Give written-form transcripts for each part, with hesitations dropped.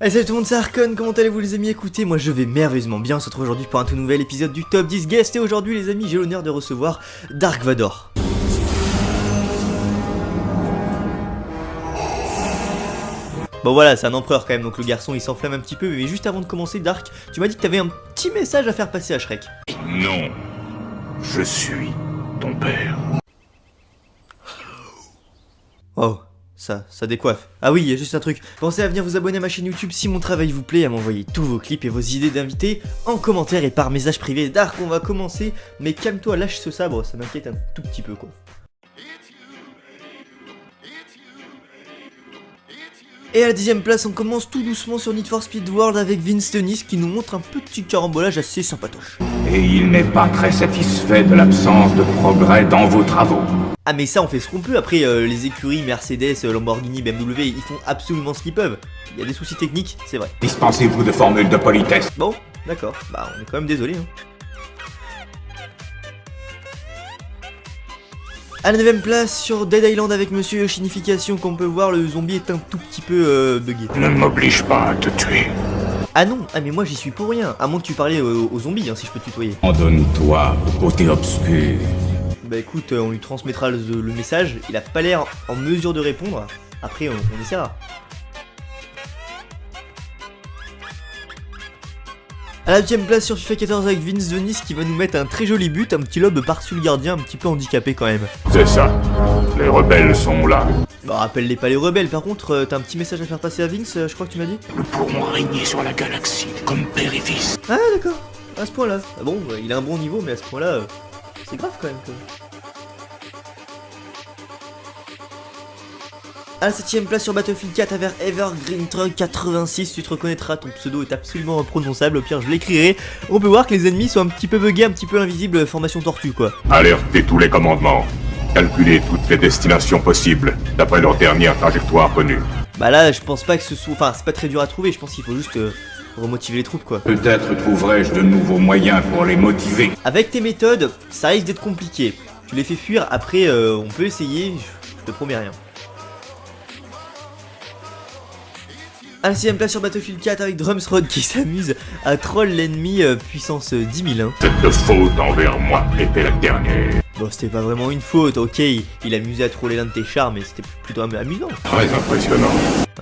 Hey, salut tout le monde, c'est Arcon, comment allez-vous les amis? Écoutez, moi je vais merveilleusement bien, on se retrouve aujourd'hui pour un tout nouvel épisode du Top 10 Guest. Et aujourd'hui les amis, j'ai l'honneur de recevoir Dark Vador. Bon voilà, c'est un empereur quand même, donc le garçon il s'enflamme un petit peu. Mais juste avant de commencer, Dark, tu m'as dit que t'avais un petit message à faire passer à Shrek. Non, je suis ton père. Oh, ça décoiffe. Ah oui, il y a juste un truc. Pensez à venir vous abonner à ma chaîne YouTube si mon travail vous plaît, à m'envoyer tous vos clips et vos idées d'invités en commentaire et par message privé. Dark, on va commencer, mais calme-toi, lâche ce sabre, ça m'inquiète un tout petit peu quoi. Et à la 10ème place, on commence tout doucement sur Need for Speed World avec Vince Dennis qui nous montre un petit carambolage assez sympatoche. Et il n'est pas très satisfait de l'absence de progrès dans vos travaux. Ah mais ça on fait ce qu'on peut, après les écuries Mercedes, Lamborghini, BMW, ils font absolument ce qu'ils peuvent. Il y a des soucis techniques, c'est vrai. Dispensez-vous de formules de politesse. Bon, d'accord, bah on est quand même désolé hein. À la 9ème place sur Dead Island avec Monsieur Yoshinification, qu'on peut voir, le zombie est un tout petit peu bugué. Ne m'oblige pas à te tuer. Ah non, ah mais moi j'y suis pour rien, à moins que tu parlais aux zombies hein, si je peux te tutoyer. Abandonne-toi au côté obscur. Bah écoute, on lui transmettra le message, il a pas l'air en mesure de répondre, après on essaiera. À la 8ème place sur FIFA 14 avec Vince Dennis qui va nous mettre un très joli but, un petit lob par-dessus le gardien, un petit peu handicapé quand même. C'est ça, les rebelles sont là. Bah rappelle-les pas les rebelles, par contre t'as un petit message à faire passer à Vince, je crois que tu m'as dit. Nous pourrons régner sur la galaxie comme père et fils. Ah d'accord, à ce point là. Ah bon, il a un bon niveau mais à ce point là, c'est grave quand même quoi. À la 7ème place sur Battlefield 4 avec Evergreen Truck 86, tu te reconnaîtras, ton pseudo est absolument imprononçable, au pire je l'écrirai. On peut voir que les ennemis sont un petit peu buggés, un petit peu invisibles, formation tortue quoi. Alertez tous les commandements. Calculez toutes les destinations possibles, d'après leur dernière trajectoire connue. Bah là je pense pas que ce soit... Enfin c'est pas très dur à trouver, je pense qu'il faut juste remotiver les troupes quoi. Peut-être trouverai-je de nouveaux moyens pour les motiver. Avec tes méthodes, ça risque d'être compliqué. Tu les fais fuir, après on peut essayer, je te promets rien. À la 6ème place sur Battlefield 4 avec Drumsrod qui s'amuse à troll l'ennemi puissance 10 000. Cette faute envers moi était la dernière. Bon c'était pas vraiment une faute, ok, il amusait à troller l'un de tes chars mais c'était plutôt amusant. Très impressionnant.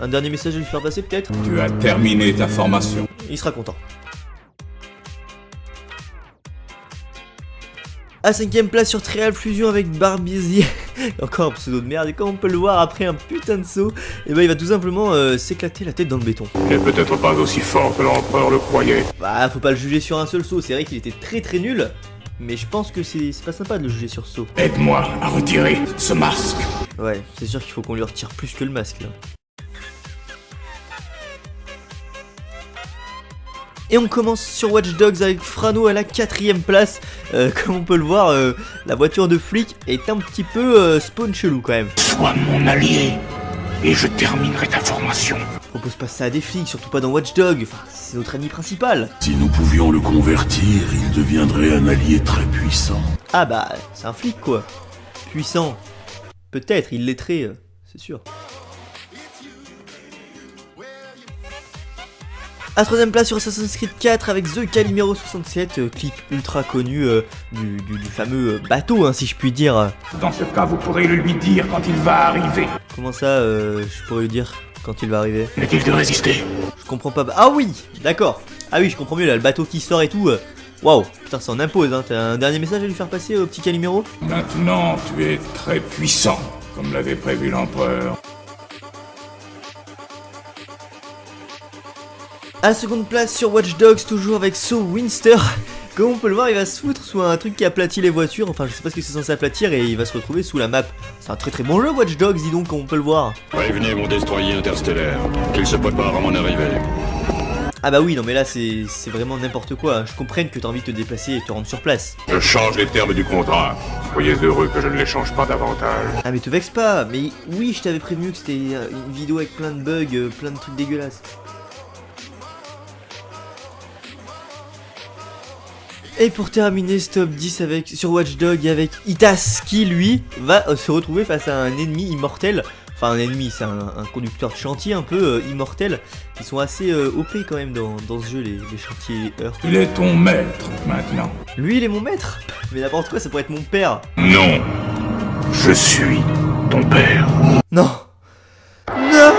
Un dernier message à lui faire passer peut-être? Tu as terminé ta formation. Il sera content. À 5ème place sur Trial Fusion avec Barbizier, encore un pseudo de merde, et comme on peut le voir après un putain de saut, et bah il va tout simplement s'éclater la tête dans le béton. Il n'est peut-être pas aussi fort que l'empereur le croyait. Bah faut pas le juger sur un seul saut, c'est vrai qu'il était très nul, mais je pense que c'est pas sympa de le juger sur saut. Aide-moi à retirer ce masque. Ouais, c'est sûr qu'il faut qu'on lui retire plus que le masque là. Et on commence sur Watch Dogs avec Frano à la 4ème place. Comme on peut le voir, la voiture de flic est un petit peu spawn chelou quand même. Sois mon allié et je terminerai ta formation. Propose pas ça à des flics, surtout pas dans Watch Dogs. Enfin, c'est notre ami principal. Si nous pouvions le convertir, il deviendrait un allié très puissant. Ah bah, c'est un flic quoi. Puissant. Peut-être, il l'est c'est sûr. À 3ème place sur Assassin's Creed 4 avec The Calimero 67, clip ultra connu du fameux bateau, hein, si je puis dire. Dans ce cas, vous pourrez le lui dire quand il va arriver. Comment ça, je pourrais lui dire quand il va arriver? N'est-il de résister? Je comprends pas. Ah oui, d'accord. Ah oui, je comprends mieux là, le bateau qui sort et tout. Waouh, putain, ça en impose, hein. T'as un dernier message à lui faire passer au petit Calimero? Maintenant, tu es très puissant, comme l'avait prévu l'empereur. À la seconde place sur Watch Dogs, toujours avec So Winster. Comme on peut le voir, il va se foutre sous un truc qui aplatit les voitures. Enfin, je sais pas ce que c'est censé aplatir et il va se retrouver sous la map. C'est un très bon jeu, Watch Dogs, dis donc, comme on peut le voir. Prévenez mon destroyer interstellaire, qu'il se prépare à mon arrivée. Ah bah oui, non mais là c'est vraiment n'importe quoi. Je comprenne que t'as envie de te déplacer et te rendre sur place. Je change les termes du contrat. Soyez heureux que je ne les change pas davantage. Ah mais te vexe pas, mais oui, je t'avais prévenu que c'était une vidéo avec plein de bugs, plein de trucs dégueulasses. Et pour terminer ce top 10 sur Watch Dogs avec Itas qui lui va se retrouver face à un ennemi immortel Enfin un ennemi, c'est un conducteur de chantier un peu immortel. Ils sont assez OP quand même dans ce jeu, les chantiers Earth. Il est ton maître maintenant. Lui il est mon maître. Mais n'importe quoi, ça pourrait être mon père. Non. Je suis ton père. Non. Non.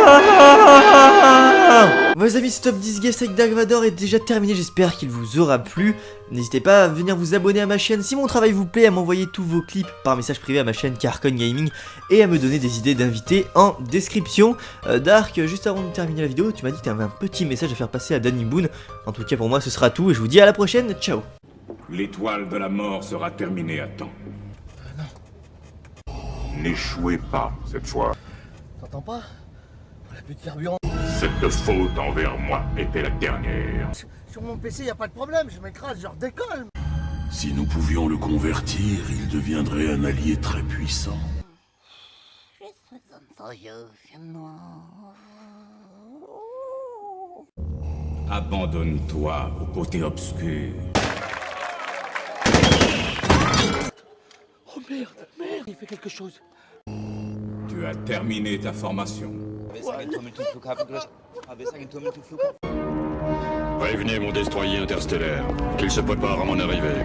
Bon les amis, ce top 10 guest avec Dark Vador est déjà terminé, j'espère qu'il vous aura plu. N'hésitez pas à venir vous abonner à ma chaîne si mon travail vous plaît, à m'envoyer tous vos clips par message privé à ma chaîne Carcon Gaming et à me donner des idées d'invités en description. Dark, juste avant de terminer la vidéo, tu m'as dit que tu avais un petit message à faire passer à Danny Boone. En tout cas pour moi ce sera tout et je vous dis à la prochaine, ciao. L'étoile de la mort sera terminée à temps. N'échouez pas cette fois. T'entends pas? On a plus de carburant. Cette faute envers moi était la dernière. Sur mon PC, y a pas de problème, je m'écrase, je redécolle. Si nous pouvions le convertir, il deviendrait un allié très puissant. Abandonne-toi au côté obscur. Oh merde, il fait quelque chose. Tu as terminé ta formation. Prévenez mon destroyer interstellaire, qu'il se prépare à mon arrivée.